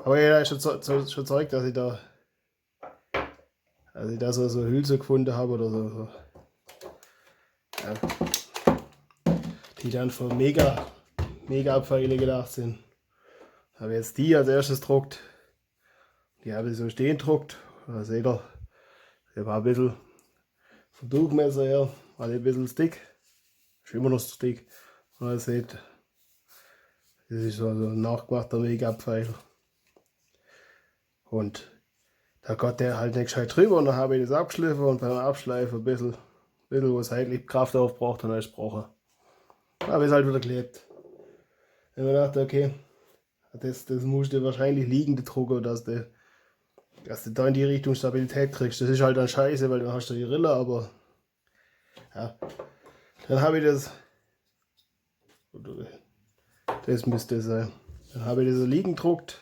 Aber ja, ist schon Zeug, dass ich da so Hülse gefunden habe oder so. Ja, die dann für mega Abfälle gedacht sind. Habe jetzt die als erstes gedruckt. Die habe ich so stehen gedruckt. Da seht ihr, der war ein bisschen vom Durchmesser her, war ein bisschen dick. Ist immer noch so dick. Und ihr seht, das ist so ein nachgemachter Mega-Pfeil. Und da geht der halt nicht gescheit drüber und dann habe ich das abgeschliffen und beim Abschleifen ein bisschen wo es eigentlich Kraft aufbraucht, dann ist es gebrochen. Da habe ich es halt wieder geklebt. Ich habe mir gedacht, okay, das musst du wahrscheinlich liegend drucken, dass du da in die Richtung Stabilität kriegst. Das ist halt dann scheiße, weil dann hast du die Rille, aber ja. Dann habe ich das müsste sein. Dann habe ich das liegen gedruckt.